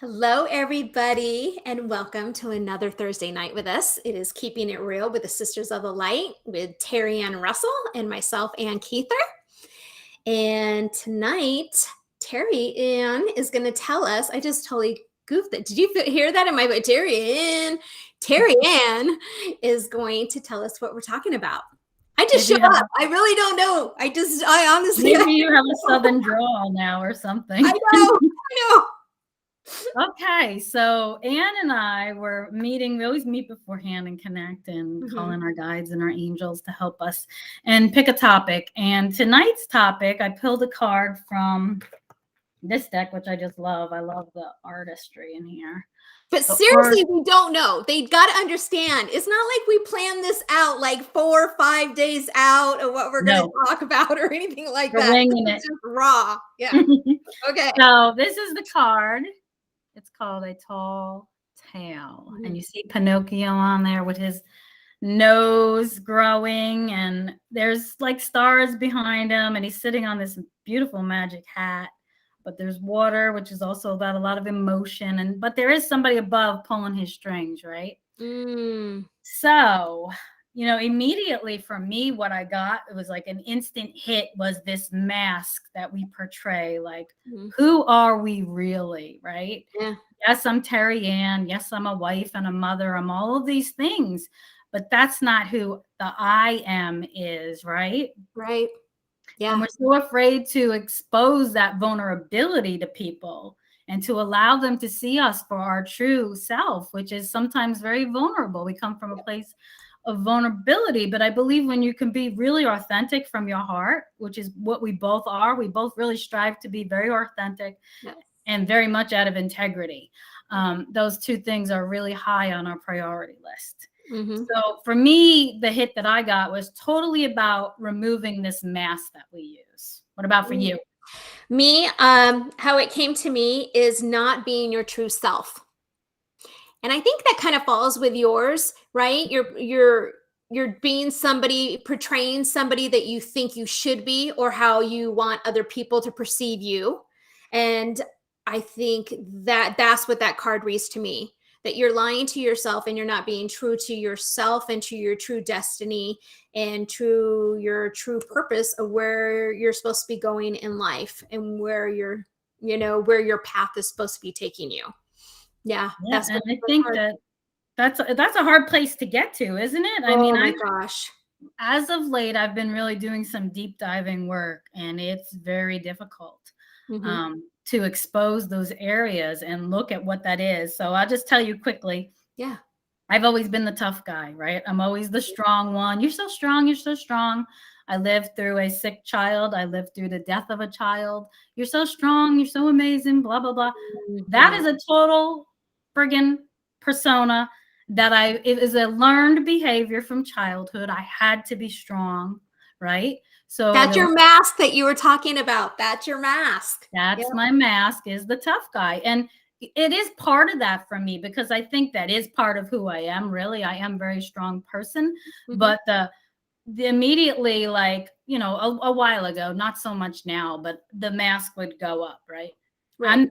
Hello, everybody, and welcome to another Thursday night with us. It is Keeping It Real with the Sisters of the Light with Terry Ann Russell and myself, Ann Keither. And tonight, Terry Ann is going to tell us. I just totally goofed it. Did you hear that in my voice? Terry Ann is going to tell us what we're talking about. I just showed up. I really don't know. I honestly. Maybe you have a southern drawl now or something. I know. Okay, so Ann and I were meeting. We always meet beforehand and connect and call in our guides and our angels to help us and pick a topic. And tonight's topic, I pulled a card from this deck, which I just love. I love the artistry in here. But seriously, we don't know. They got to understand. It's not like we plan this out like 4 or 5 days out of what we're going to talk about or anything like that. It's just raw. Yeah. Okay. So this is the card. It's called A Tall Tale. And you see Pinocchio on there with his nose growing, and there's like stars behind him, and he's sitting on this beautiful magic hat. But there's water, which is also about a lot of emotion. But there is somebody above pulling his strings, right? So, immediately for me, what I got, it was like an instant hit, was this mask that we portray. Like, who are we really, right? Yeah. Yes, I'm Terry Ann. Yes, I'm a wife and a mother. I'm all of these things. But that's not who the I am is, right? Right. Yeah. And we're so afraid to expose that vulnerability to people and to allow them to see us for our true self, which is sometimes very vulnerable. We come from a place of vulnerability, but I believe when you can be really authentic from your heart, which is what we both are, we both really strive to be very authentic and very much out of integrity. Those two things are really high on our priority list. So for me, the hit that I got was totally about removing this mask that we use. What about for you? Me, how it came to me is not being your true self. And I think that kind of falls with yours, right? You're being somebody, portraying somebody that you think you should be, or how you want other people to perceive you. And I think that that's what that card reads to me, that you're lying to yourself and you're not being true to yourself and to your true destiny and to your true purpose of where you're supposed to be going in life and where where your path is supposed to be taking you. Yeah. That's and I think that's a hard place to get to, isn't it? I mean, my gosh. As of late, I've been really doing some deep diving work, and it's very difficult to expose those areas and look at what that is. So I'll just tell you quickly. Yeah. I've always been the tough guy, right? I'm always the strong one. You're so strong. You're so strong. I lived through a sick child. I lived through the death of a child. You're so strong. You're so amazing, blah, blah, blah. That is a total friggin' persona that it is a learned behavior from childhood. I had to be strong, right? So that's your mask that you were talking about. That's your mask. That's my mask, is the tough guy. And it is part of that for me, because I think that is part of who I am. Really, I am a very strong person. But the immediately, like, a while ago, not so much now, but the mask would go up, right?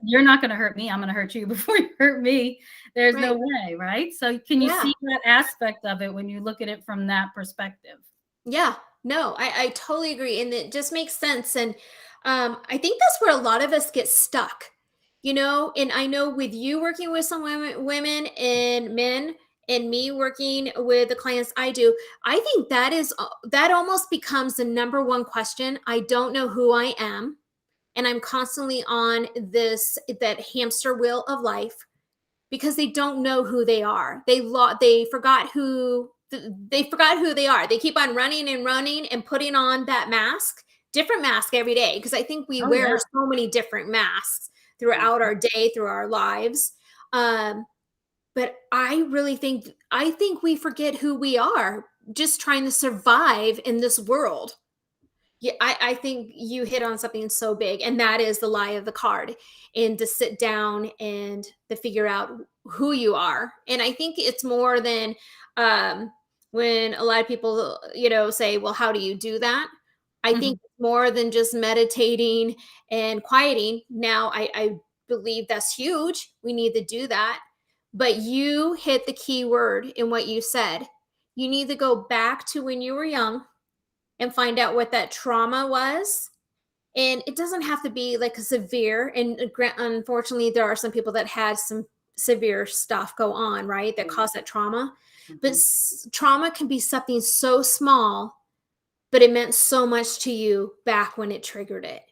You're not going to hurt me. I'm going to hurt you before you hurt me. There's no way, right? So can you see that aspect of it when you look at it from that perspective? Yeah, no, I totally agree. And it just makes sense. And I think that's where a lot of us get stuck, and I know with you working with some women and men, and me working with the clients I do, I think that almost becomes the number one question. I don't know who I am. And I'm constantly on that hamster wheel of life, because they don't know who they are. They forgot who they are. They keep on running and putting on that different mask every day. Because I think we wear so many different masks throughout our day, through our lives. But I really think we forget who we are, just trying to survive in this world. Yeah, I think you hit on something so big, and that is the lie of the card, and to sit down and to figure out who you are. And I think it's more than when a lot of people, say, well, how do you do that? I think more than just meditating and quieting. Now, I believe that's huge. We need to do that. But you hit the key word in what you said. You need to go back to when you were young and find out what that trauma was. And it doesn't have to be like a severe, and unfortunately, there are some people that had some severe stuff go on, right? That Right. caused that trauma. But Mhm. trauma can be something so small, but it meant so much to you back when it triggered it.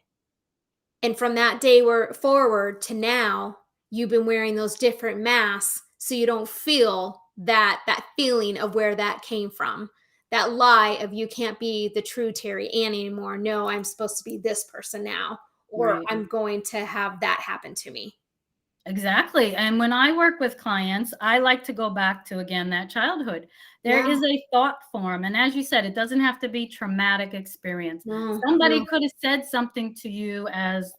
And from that day forward to now, you've been wearing those different masks so you don't feel that feeling of where that came from. That lie of you can't be the true Terry Ann anymore. No, I'm supposed to be this person now, or Right. I'm going to have that happen to me. Exactly. And when I work with clients, I like to go back to, again, that childhood. There Yeah. is a thought form. And as you said, it doesn't have to be traumatic experience. No, Somebody no. could have said something to you as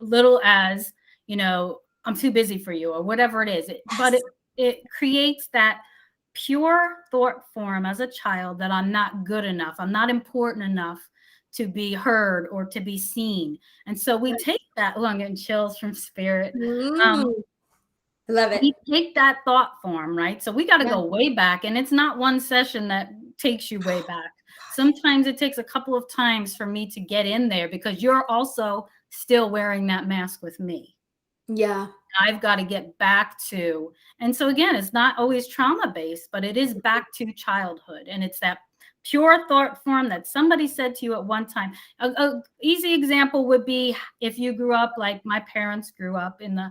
little as, I'm too busy for you or whatever it is. But Yes. it creates that pure thought form as a child that I'm not good enough. I'm not important enough to be heard or to be seen. And so we take that, oh, I'm getting chills from spirit. Um, Mm, I love it. we take that thought form, right? So we got to Yeah. go way back. And it's not one session that takes you way back. Sometimes it takes a couple of times for me to get in there because you're also still wearing that mask with me. Yeah. I've got to get back to. And so again, it's not always trauma based, but it is back to childhood. And it's that pure thought form that somebody said to you at one time. A easy example would be if you grew up like my parents grew up in the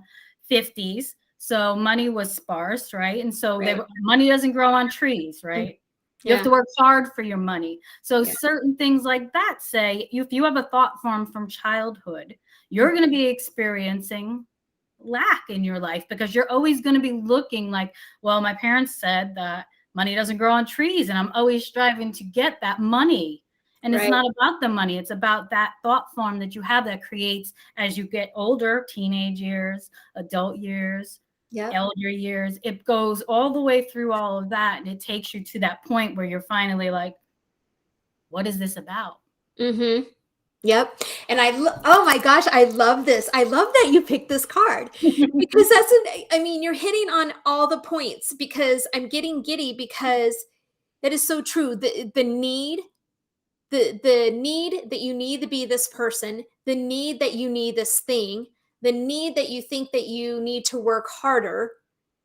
50s. So money was sparse, right? And so Right. money doesn't grow on trees, Mm, right? You have yeah. to work hard for your money. So Yeah. certain things like that say if you have a thought form from childhood, you're going to be experiencing lack in your life because you're always going to be looking like, well, my parents said that money doesn't grow on trees, and I'm always striving to get that money. And it's Right. not about the money, it's about that thought form that you have that creates as you get older, teenage years, adult years, Yep. elder years. It goes all the way through all of that, and it takes you to that point where you're finally like, what is this about? Mm-hmm. Yep. And oh my gosh, I love this. I love that you picked this card because I mean, you're hitting on all the points because I'm getting giddy because that is so true. The need that you need to be this person, the need that you need this thing, the need that you think that you need to work harder,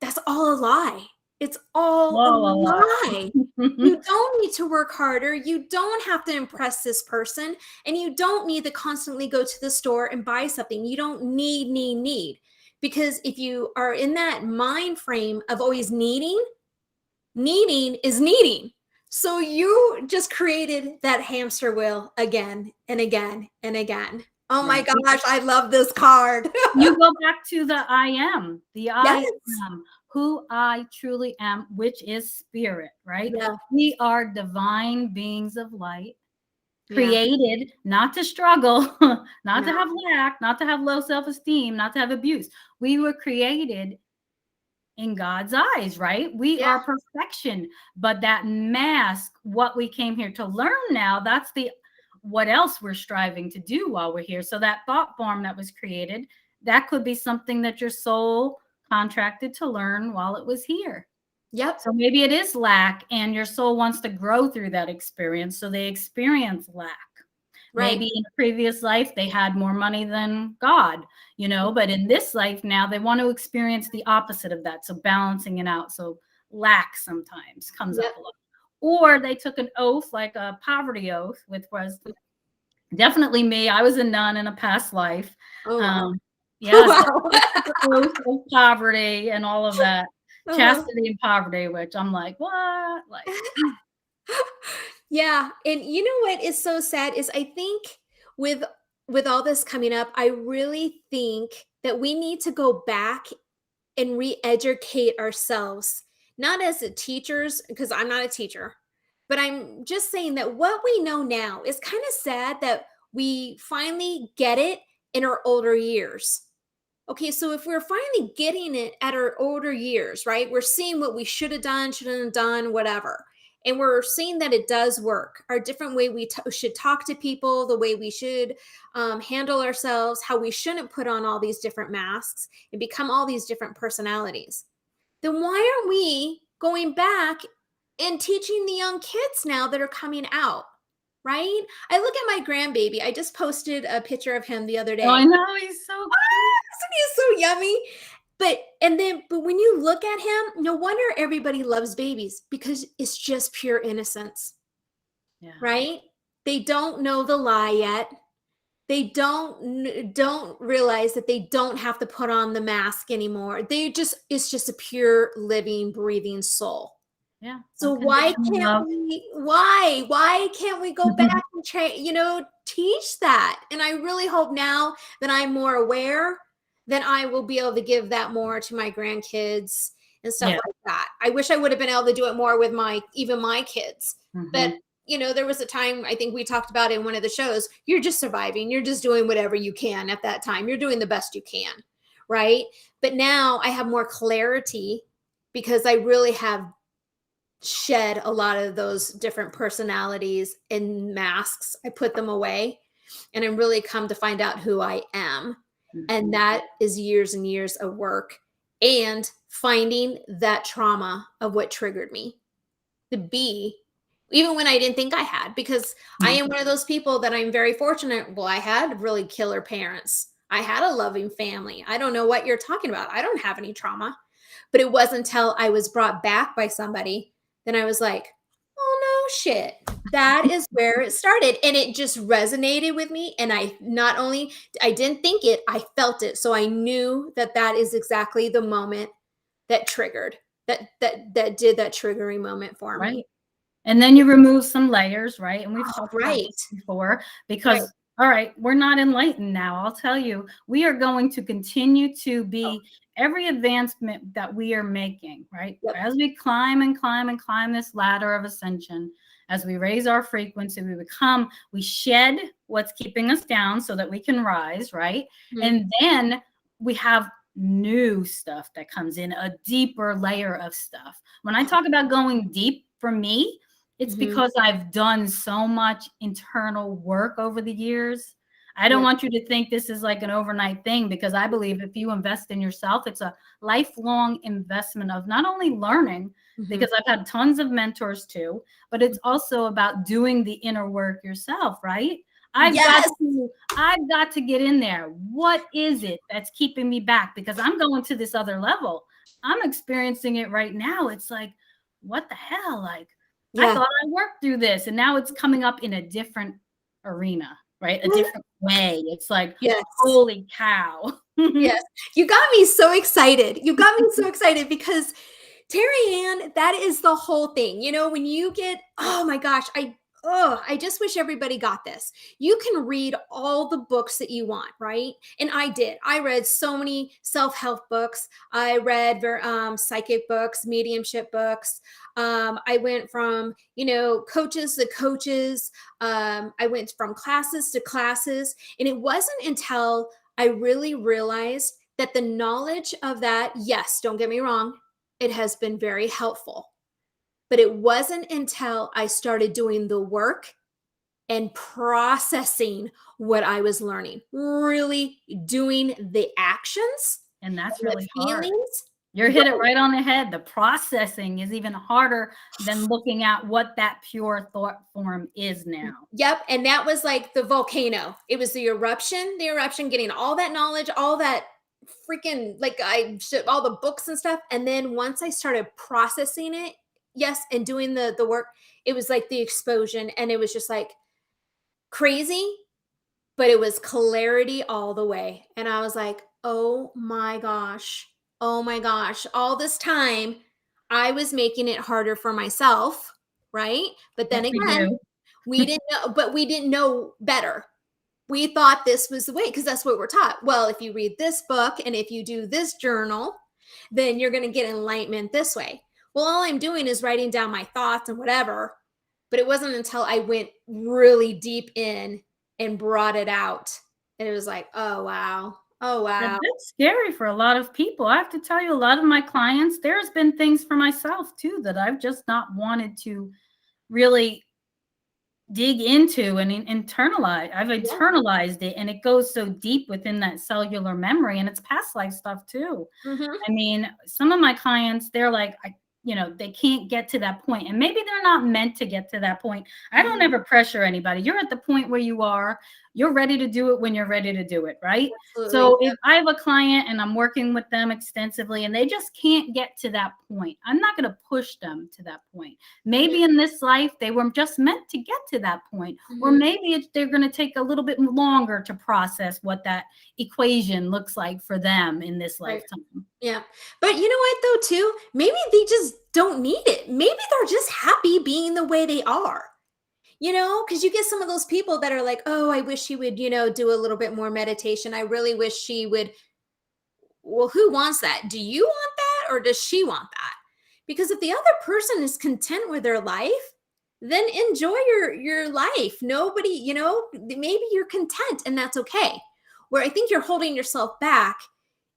that's all a lie. It's all a Whoa, a lie. lot. You don't need to work harder. You don't have to impress this person. And you don't need to constantly go to the store and buy something. You don't need. Because if you are in that mind frame of always needing is needing. So you just created that hamster wheel again and again and again. Oh my Right. gosh, I love this card. You go back to the I am, the I Yes. am, who I truly am, which is spirit, right? Yeah. We are divine beings of light, Yeah. created not to struggle, not to No. have lack, not to have low self esteem, not to have abuse. We were created in God's eyes, right? We Yeah. are perfection. But that mask, what we came here to learn now, that's the what else we're striving to do while we're here. So that thought form that was created, that could be something that your soul contracted to learn while it was here. Yep. So maybe it is lack and your soul wants to grow through that experience. So they experience lack. Right. Maybe in a previous life they had more money than God, but in this life now they want to experience the opposite of that. So balancing it out. So lack sometimes comes up Yep. a lot. Or they took an oath, like a poverty oath, which was definitely me. I was a nun in a past life. Oh wow. Um, yes, Wow. I took an oath of poverty and all of that, Uh-huh. chastity and poverty, which I'm like, what? Like, Yeah, and you know what is so sad is I think with with all this coming up, I really think that we need to go back and re-educate ourselves, not as a teachers, because I'm not a teacher, but I'm just saying that what we know now is kind of sad that we finally get it in our older years. Okay, so if we're finally getting it at our older years, right? We're seeing what we should have done, shouldn't have done, whatever. and we're seeing that it does work. Our different way we should talk to people, the way we should handle ourselves, how we shouldn't put on all these different masks and become all these different personalities. Then why aren't we going back and teaching the young kids now that are coming out? Right? I look at my grandbaby. I just posted a picture of him the other Oh, I day. know, he's so cute. He's so yummy. But when you look at him, no wonder everybody loves babies, because it's just pure innocence, Yeah. right? They don't know the lie yet. They don't realize that they don't have to put on the mask anymore. It's just a pure living, breathing soul. Yeah. So Unconditional love. why can't we go back and teach that? And I really hope now that I'm more aware, then I will be able to give that more to my grandkids and stuff Yeah. like that. I wish I would have been able to do it more with even my kids. But there was a time, I think we talked about in one of the shows, you're just surviving. You're just doing whatever you can at that time. You're doing the best you can, right? But now I have more clarity because I really have shed a lot of those different personalities and masks. I put them away and I really come to find out who I am. And that is years and years of work and finding that trauma of what triggered me to be, even when I didn't think I had, because I am one of those people that I'm very fortunate. Well, I had really killer parents. I had a loving family. I don't know what you're talking about. I don't have any trauma. But it wasn't until I was brought back by somebody, then I was like, oh no shit. That is where it started. And it just resonated with me. And I didn't think it, I felt it. So I knew that that is exactly the moment that triggered, that did that triggering moment for Right. me. And then you remove some layers, right? And we've talked about Right. this before, Right. because all right, we're not enlightened now. I'll tell you, we are going to continue to be every advancement that we are making, right? Yep. As we climb and climb and climb this ladder of ascension, as we raise our frequency, we shed what's keeping us down so that we can rise, right? And then we have new stuff that comes in, a deeper layer of stuff. When I talk about going deep, for me, it's because I've done so much internal work over the years. I don't want you to think this is like an overnight thing, because I believe if you invest in yourself, it's a lifelong investment of not only learning, because I've had tons of mentors too, but it's also about doing the inner work yourself, right? I've got to get in there. What is it that's keeping me back? Because I'm going to this other level. I'm experiencing it right now. It's like, what the hell? Like, I thought I worked through this, and now it's coming up in a different arena, right? A different way. It's like, holy cow. Yes. You got me so excited. You got me so excited because Terry Ann, that is the whole thing. When you get, oh my gosh, I just wish everybody got this. You can read all the books that you want, right? And I did. I read so many self-help books. I read psychic books, mediumship books. I went from, coaches to coaches. I went from classes to classes. And it wasn't until I really realized that the knowledge of that, yes, don't get me wrong, it has been very helpful. But it wasn't until I started doing the work and processing what I was learning, really doing the actions And that's and the really hard. feelings. You're hit it right on the head. The processing is even harder than looking at what that pure thought form is now. Yep. And that was like the volcano. It was the eruption, getting all that knowledge, all that freaking, all the books and stuff. And then once I started processing it, yes, and doing the work, it was like the explosion. And it was just like crazy, but it was clarity all the way. And I was like, oh my gosh. Oh my gosh. All this time I was making it harder for myself. Right. But then Yes, we again, do. we didn't know better. We thought this was the way, because that's what we're taught. Well, if you read this book and if you do this journal, then you're going to get enlightenment this way. Well, all I'm doing is writing down my thoughts and whatever. But it wasn't until I went really deep in and brought it out. And it was like, oh, wow. Oh, wow. That's scary for a lot of people. I have to tell you, a lot of my clients, there's been things for myself too that I've just not wanted to really dig into and internalize. I've Yeah. internalized it, and it goes so deep within that cellular memory, and it's past life stuff too. Mhm. I mean, some of my clients, they're like, they can't get to that point, and maybe they're not meant to get to that point. I don't Mhm. ever pressure anybody. You're at the point where you are. You're ready to do it when you're ready to do it, right? Absolutely. So if I have a client and I'm working with them extensively and they just can't get to that point, I'm not going to push them to that point. Yeah. Maybe in this life they were just meant to get to that point, or Mhm. maybe they're going to take a little bit longer to process what that equation looks like for them in this Right. lifetime. Yeah. But you know what though too? Maybe they just don't need it. Maybe they're just happy being the way they are. Because you get some of those people that are like, "Oh, I wish she would, do a little bit more meditation. I really wish she would." Well, who wants that? Do you want that or does she want that? Because if the other person is content with their life, then enjoy your life. Nobody, maybe you're content and that's okay. Where I think you're holding yourself back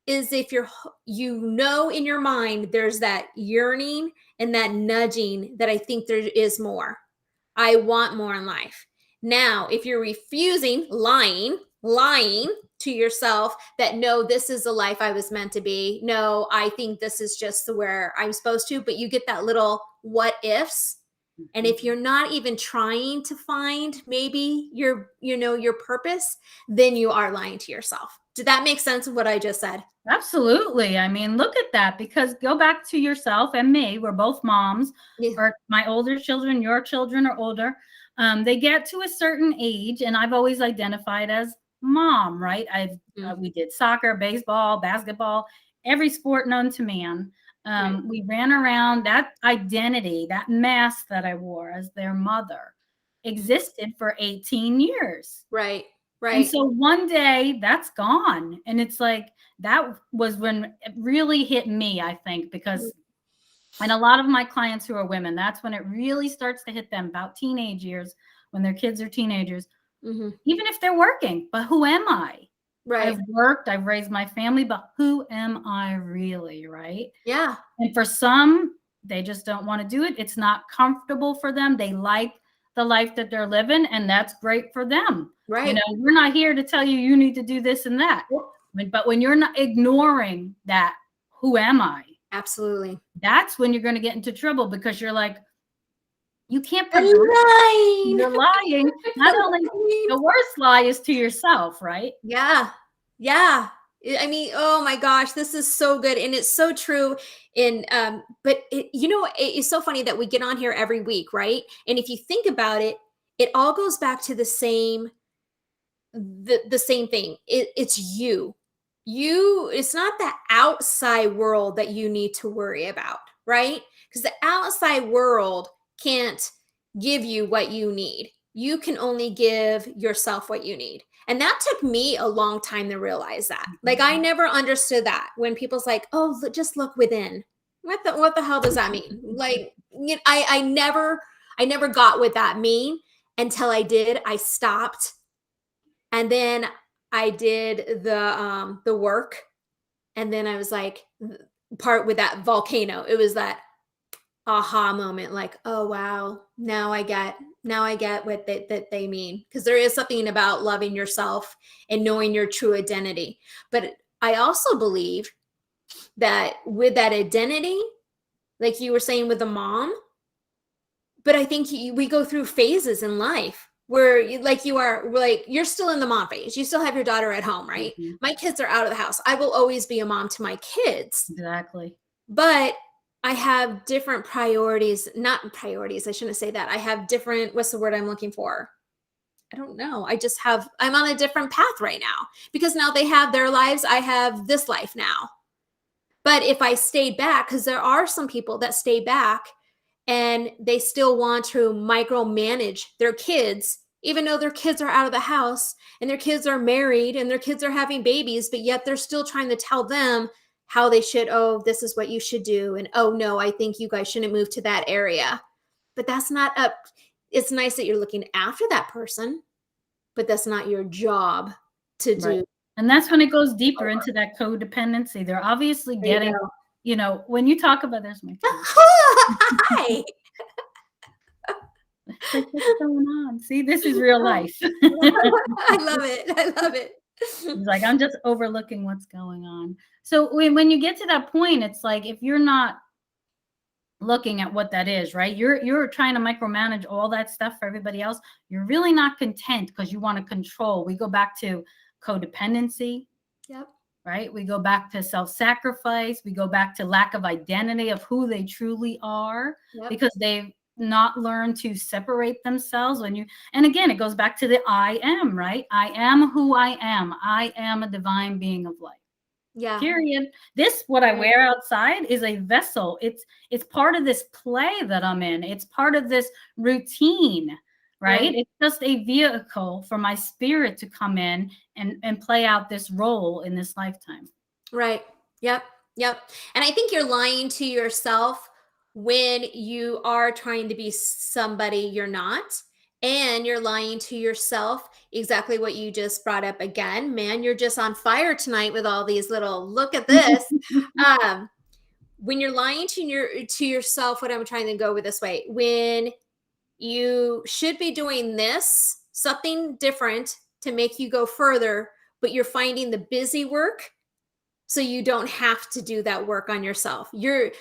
is if in your mind there's that yearning and that nudging that I think there is more. I want more in life. Now, if you're refusing, lying to yourself that no, this is the life I was meant to be. No, I think this is just where I'm supposed to, but you get that little what ifs. And Mhm. if you're not even trying to find maybe your purpose, then you are lying to yourself. Did that make sense of what I just said? Absolutely. I mean, look at that, because go back to yourself and me. We're both moms, Yeah. or my older children, your children are older. They get to a certain age, and I've always identified as mom, right? Mm, We did soccer, baseball, basketball, every sport known to man. right. We ran around. That identity, that mask that I wore as their mother, existed for 18 years. Right. And Right. so one day that's gone. And it's like, that was when it really hit me, I think, Mm, because, and a lot of my clients who are women, that's when it really starts to hit them, about teenage years, when their kids are teenagers, mhm. even if they're working. But who am I? Right. I've worked, I've raised my family, but who am I really? Right. Yeah. And for some, they just don't want to do it. It's not comfortable for them. They like the life that they're living, and that's great for them. Right. We're not here to tell you you need to do this and that. Yep. But when you're not ignoring that, who am I? Absolutely. That's when you're going to get into trouble, because you're like, you can't I'm progress. lying. You're lying. Not only Lying. the worst lie is to yourself, right? Yeah. Yeah. I mean, oh my gosh, this is so good. And it's so true. But it's so funny that we get on here every week, right? And if you think about it, it all goes back to the same thing. It's you. It's not the outside world that you need to worry about, right? Because the outside world can't give you what you need. You can only give yourself what you need. And that took me a long time to realize that. Like I Mhm. never understood that when people's like, "Oh, just look within." What the hell does that mean? Like I never got what that mean until I did. I stopped, and then I did the work, and then I was like, part with that volcano, it was that aha moment, like, oh wow, now I get what that they mean, because there is something about loving yourself and knowing your true identity. But I also believe that with that identity, like you were saying with the mom, but I think we go through phases in life where you're still in the mom phase. You still have your daughter at home, right? Mhm. My kids are out of the house. I will always be a mom to my kids, Exactly. but I have different priorities, not priorities. I shouldn't say that. I have different, what's the word I'm looking for? I don't know. I'm on a different path right now because now they have their lives. I have this life now. But if I stayed back, because there are some people that stay back and they still want to micromanage their kids, even though their kids are out of the house and their kids are married and their kids are having babies, but yet they're still trying to tell them how they should, oh, this is what you should do. And oh, no, I think you guys shouldn't move to that area. But that's not up. It's nice that you're looking after that person, but that's not your job to Right. do. And that's when it goes deeper into that codependency. They're obviously There you getting, go. when you talk about, there's my kid. Hi. It's like, what's going on? See, this is real life. I love it. I love it. He's like, I'm just overlooking what's going on. So when you get to that point, it's like if you're not looking at what that is, right? You're trying to micromanage all that stuff for everybody else. You're really not content because you want to control. We go back to codependency, Yep. right? We go back to self-sacrifice. We go back to lack of identity of who they truly are Yep. because they've not learned to separate themselves and again, it goes back to the I am, right? I am who I am. I am a divine being of light. Yeah. Period. This what I Right. wear outside is a vessel. It's part of this play that I'm in. It's part of this routine, right? Right. It's just a vehicle for my spirit to come in and play out this role in this lifetime. Right. Yep. Yep. And I think you're lying to yourself when you are trying to be somebody you're not. And you're lying to yourself exactly what you just brought up again. Man, you're just on fire tonight with all these little look at this. Um, when you're lying to yourself, what I'm trying to go with this way, when you should be doing this, something different to make you go further, but you're finding the busy work so you don't have to do that work on yourself. You're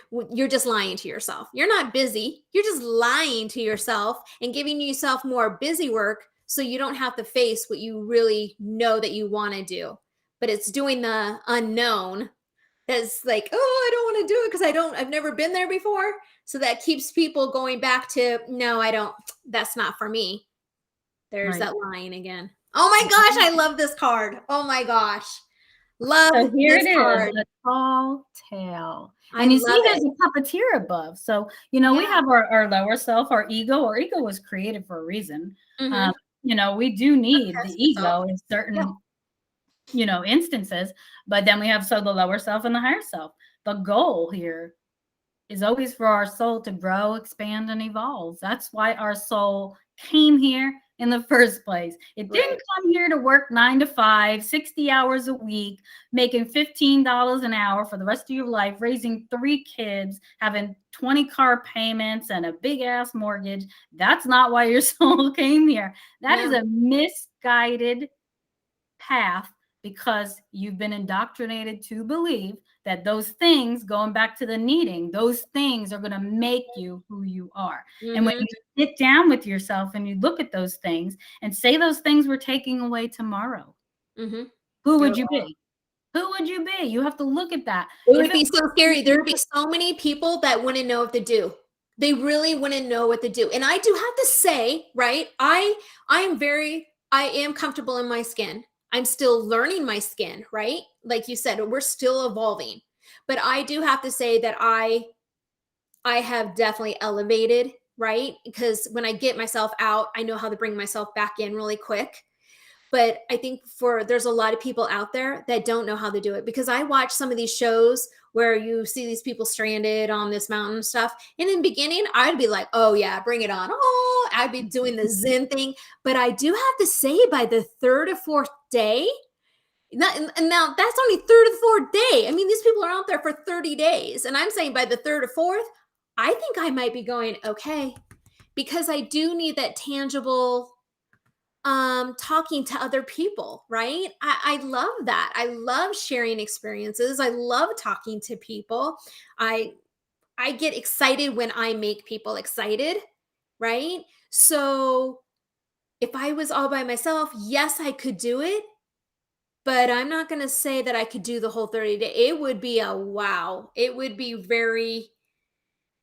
just lying to yourself. You're not busy. You're just lying to yourself and giving yourself more busy work so you don't have to face what you really know that you want to do. But it's doing the unknown that's like, oh, I don't want to do it because I've never been there before. So that keeps people going back to, no, I don't, that's not for me. There's Right. that lying again. Oh my gosh, I love this card. Oh my gosh. Love So here this it is, card. a tall tale. I And you see love there's it. a puppeteer above. So, we Yeah. have our lower self, our ego. Our ego was created for a reason. Mhm. We do need the Test yourself. ego in Yeah. certain, instances, but then we have the lower self and the higher self. The goal here is always for our soul to grow, expand, and evolve. That's why our soul came here in the first place. It didn't Right. come here to work 9 to 5, 60 hours a week, making $15 an hour for the rest of your life, raising 3 kids, having 20 car payments and a big ass mortgage. That's not why your soul came here. That is No. a misguided path because you've been indoctrinated to believe that those things, going back to the needing, those things are going to make you who you are. And when Mhm. you sit down with yourself and you look at those things and say those things we're taking away tomorrow, Mhm. who would you Oh, be? Who would you be? You have to look at that. it If would it be so was scary. There would be so many people that wouldn't know what to do. They really wouldn't know what to do. And I do have to say, right? I am comfortable in my skin. I'm still learning my skin, right? Like you said, we're still evolving. But I do have to say that I have definitely elevated, right? Because when I get myself out, I know how to bring myself back in really quick. But I think there's a lot of people out there that don't know how to do it because I watch some of these shows where you see these people stranded on this mountain and stuff. And in the beginning, I'd be like, oh yeah, bring it on. Oh, I'd be doing the Zen thing. But I do have to say by the third or fourth day, and now that's only third or fourth day. I mean, these people are out there for 30 days. And I'm saying by the third or fourth, I think I might be going, okay, because I do need that tangible talking to other people, right? I love that. I love sharing experiences. I love talking to people. I get excited when I make people excited, right? So if I was all by myself, yes, I could do it, but I'm not going to say that I could do the whole 30 day. It would be a wow. It would be very,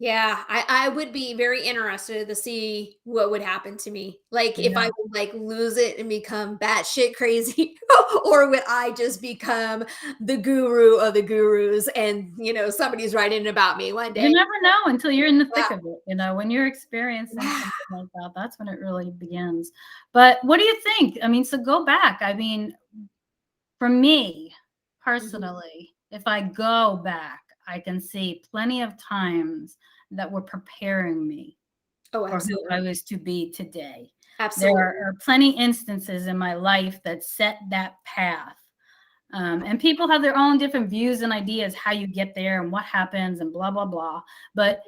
yeah, I would be very interested to see what would happen to me. Like if I Yeah. would like lose it and become batshit crazy, or would I just become the guru of the gurus and somebody's writing about me one You day. never know until you're in the Yeah. thick of it. When you're experiencing Yeah. something like that, that's when it really begins. But what do you think? I mean, so go back. I mean, for me Mhm. personally, if I go back, I can see plenty of times that were preparing me Oh, for who I absolutely. was to be today. There Absolutely. are plenty instances in my life that set that path. And people have their own different views and ideas how you get there and what happens and blah, blah, blah. But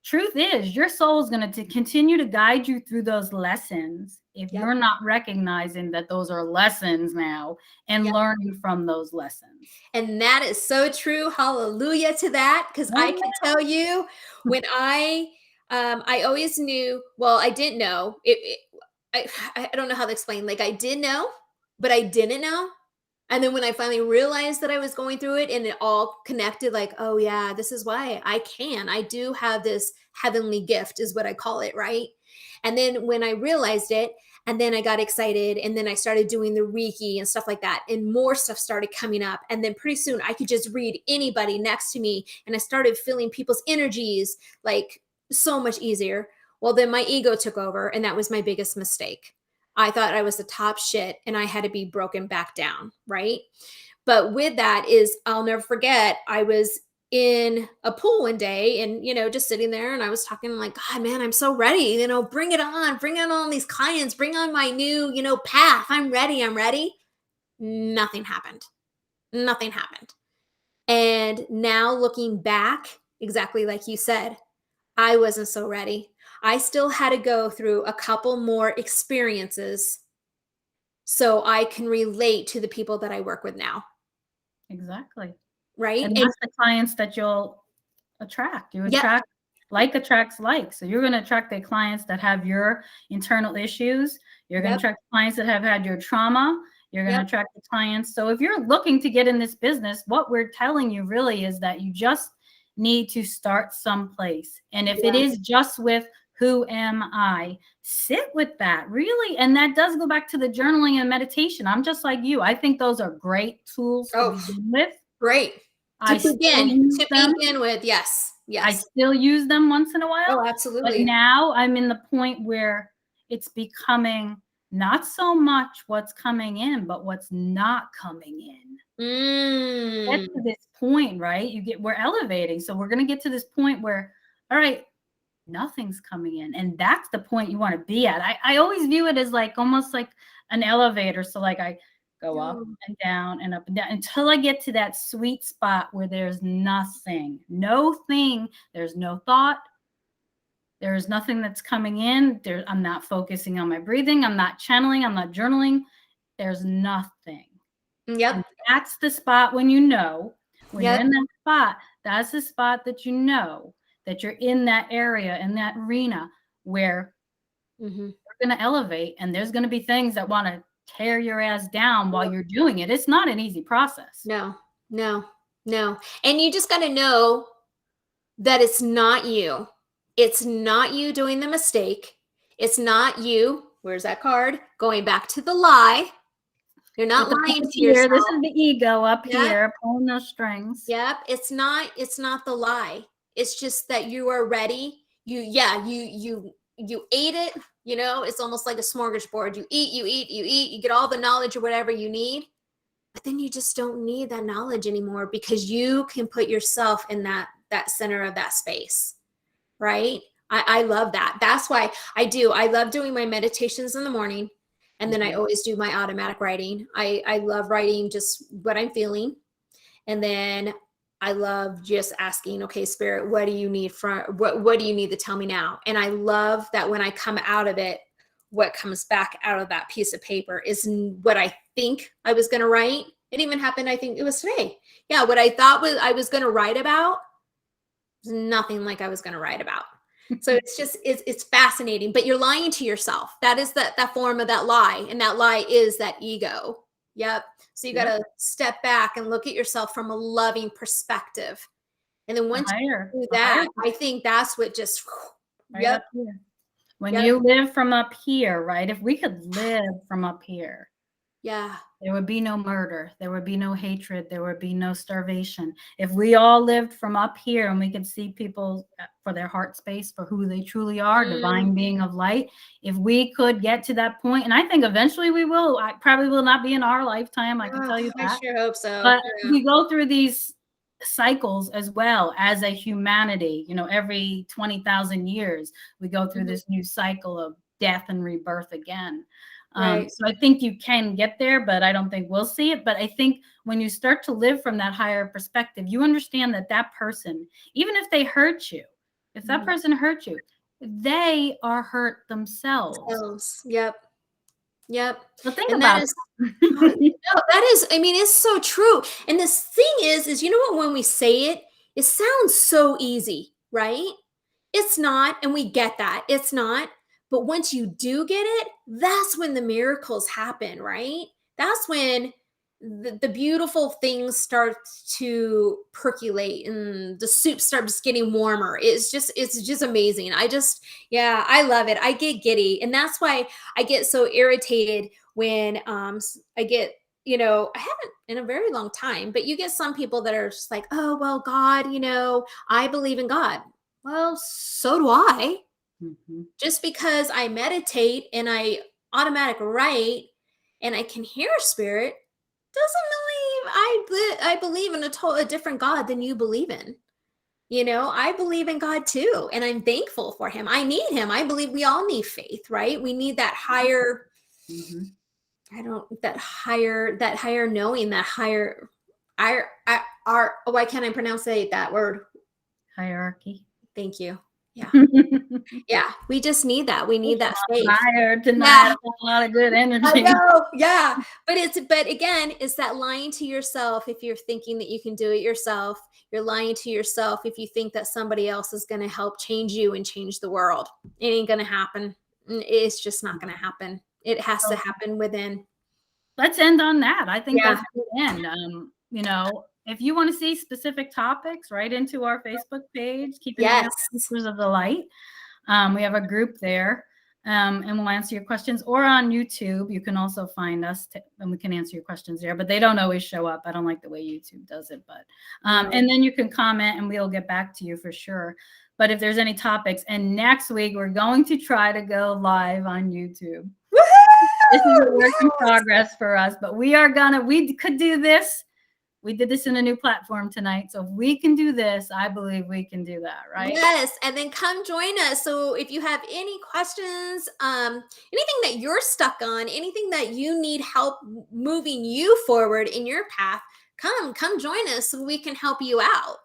truth is, your soul is going to continue to guide you through those lessons if Yep. you're not recognizing that those are lessons now and Yep. learning from those lessons. And that is so true. Hallelujah to that. Because I Oh, can tell you when I always knew, well, I didn't know I don't know how to explain. Like I did know, but I didn't know. And then when I finally realized that I was going through it and it all connected, like, oh yeah, this is why I do have this heavenly gift, is what I call it, right? And then when I realized it, and then I got excited, and then I started doing the Reiki and stuff like that, and more stuff started coming up. And then pretty soon I could just read anybody next to me, and I started feeling people's energies like so much easier. Well, then my ego took over, and that was my biggest mistake. I thought I was the top shit and I had to be broken back down, right? But with that is, I'll never forget, I was in a pool one day and, just sitting there, and I was talking like, God, man, I'm so ready. Bring on these clients, bring on my new, path. I'm ready. I'm ready. Nothing happened. Nothing happened. And now looking back, exactly like you said, I wasn't so ready. I still had to go through a couple more experiences so I can relate to the people that I work with now. exactly. Right. And And that's the clients that you'll attract. You yep, attract like attracts like. So you're going to attract the clients that have your internal issues. You're going to yep, attract clients that have had your trauma. You're going to yep. attract the clients. So if you're looking to get in this business, what we're telling you really is that you just need to start someplace. And if it Yeah. is just with who am I, sit with that really. And that does go back to the journaling and meditation. I'm just like you. I think those are great tools to Oh, begin with. great. I still use To them. begin with. Yes. I Yes. still use them once in a while, Oh, but absolutely. now I'm in the point where it's becoming not so much what's coming in, but what's not coming in. Get Mm. to this point, right? We're elevating. So we're going to get to this point where, all right, nothing's coming in. And that's the point you want to be at. I always view it as like almost like an elevator. So like I go up Mm. and down and up and down until I get to that sweet spot where there's nothing, no thing, there's no thought. There's nothing that's coming in. I'm not focusing on my breathing. I'm not channeling. I'm not journaling. There's nothing. And Yep. that's the spot when when you're Yep. in that spot, that's the spot that that you're in that area, in that arena where Hmm. you're going to elevate, and there's going to be things that want to tear your ass down while you're doing it. It's not an easy process. No, no, no. And you just got to know that it's not you. It's not you doing the mistake. It's not you. Where's that card? Going back to the lie. You're not With the lying to puppeteer, this yourself. is the ego up Yep. here pulling those strings. Yep. It's not the lie. It's just that you are ready. You ate it, it's almost like a smorgasbord. You eat, you eat, you eat, you get all the knowledge or whatever you need. But then you just don't need that knowledge anymore because you can put yourself in that center of that space, right? I love that. That's why I love doing my meditations in the morning, and then I Mhm. always do my automatic writing. I love writing just what I'm feeling, and then I love just asking, okay, spirit, what do you need what do you need to tell me now? And I love that when I come out of it, what comes back out of that piece of paper is what I think I was going to write. It even happened, I think it was today. Yeah, what I thought I was going to write about was nothing like I was going to write about. So it's fascinating, but you're lying to yourself. That is that form of that lie, and that lie is that ego. Yep. So you got Yep. to step back and look at yourself from a loving perspective. And then once you do The that, higher, I think that's what just, right yep, up here. When yep, you live from up here, right? If we could live from up here, yeah. there would be no murder. There would be no hatred. There would be no starvation. If we all lived from up here and we could see people for their heart space, for who they truly are, Mm, divine being of light, if we could get to that point, and I think eventually we will, I probably will not be in our lifetime. I can tell you I that. sure hope so. But Yeah. we go through these cycles as well as a humanity. Every 20,000 years, we go through Mhm. this new cycle of death and rebirth again. Right. So I think you can get there, but I don't think we'll see it. But I think when you start to live from that higher perspective, you understand that person, even if they hurt you, If that person hurt you, they are hurt themselves. Yep. Yep. So think And that about is it. no, that is, I mean, it's so true. And this thing is you know what, when we say it, it sounds so easy, right? It's not, and we get that. It's not. But once you do get it, that's when the miracles happen, right? That's when the beautiful things start to percolate and the soup starts getting warmer. It's just amazing. Yeah, I love it. I get giddy. And that's why I get so irritated when I get, I haven't in a very long time, but you get some people that are just like, oh, well, God, I believe in God. Well, so do I. Mhm. Just because I meditate and I automatic write and I can hear spirit doesn't mean I believe in a different God than you believe in. I believe in God too, and I'm thankful for him. I need him. I believe we all need faith, right? We need that higher, Mhm. that higher knowing, that higher, why can't I pronounce that word? Hierarchy. Thank you. Yeah. Yeah. We just need that. We need that faith. Tired tonight. Yeah. A lot of good I energy. know. Yeah. But again, it's that lying to yourself. If you're thinking that you can do it yourself, you're lying to yourself if you think that somebody else is going to help change you and change the world. It ain't going to happen. It's just not going to happen. It has to So happen within. let's end on that. I think Yeah. that's a good end. If you want to see specific topics, write into our Facebook page, Keeping It Real Yes. Sisters of the Light. We have a group there, and we'll answer your questions. Or on YouTube, you can also find us, and we can answer your questions there. But they don't always show up. I don't like the way YouTube does it. But and then you can comment, and we'll get back to you for sure. But if there's any topics, and next week we're going to try to go live on YouTube. This is a work in progress for us, but we could do this. We did this in a new platform tonight. So if we can do this, I believe we can do that, right? Yes, and then come join us. So if you have any questions, anything that you're stuck on, anything that you need help moving you forward in your path, come join us so we can help you out.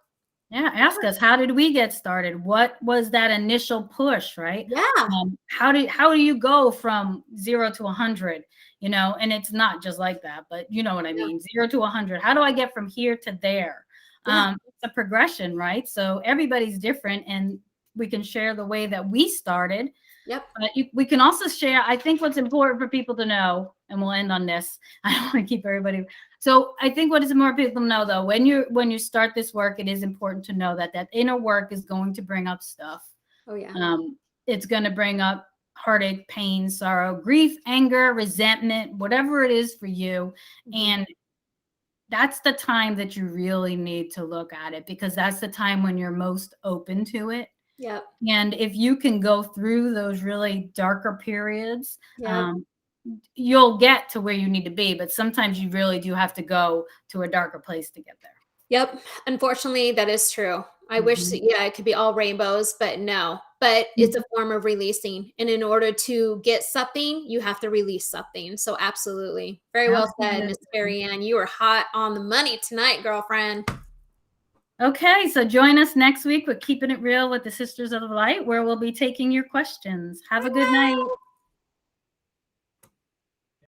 Yeah, ask us, how did we get started? What was that initial push, right? Yeah. How do you go from 0 to 100? And it's not just like that, but you know what I mean. 0 to 100. How do I get from here to there? Yeah. It's a progression, right? So everybody's different, and we can share the way that we started. Yep. But we can also share. I think what's important for people to know, and we'll end on this. I don't want to keep everybody. So I think what is more people know, though, when you start this work, it is important to know that inner work is going to bring up stuff. Oh yeah. It's going to bring up heartache, pain, sorrow, grief, anger, resentment, whatever it is for you. And that's the time that you really need to look at it, because that's the time when you're most open to it. Yep. And if you can go through those really darker periods, Yep. you'll get to where you need to be. But sometimes you really do have to go to a darker place to get there. Yep. Unfortunately, that is true. I wish that, it could be all rainbows, but no. But it's a form of releasing. And in order to get something, you have to release something. So absolutely. Very well said, Miss Carrie Ann. You are hot on the money tonight, girlfriend. Okay, so join us next week with Keeping It Real with the Sisters of the Light, where we'll be taking your questions. Have a good night.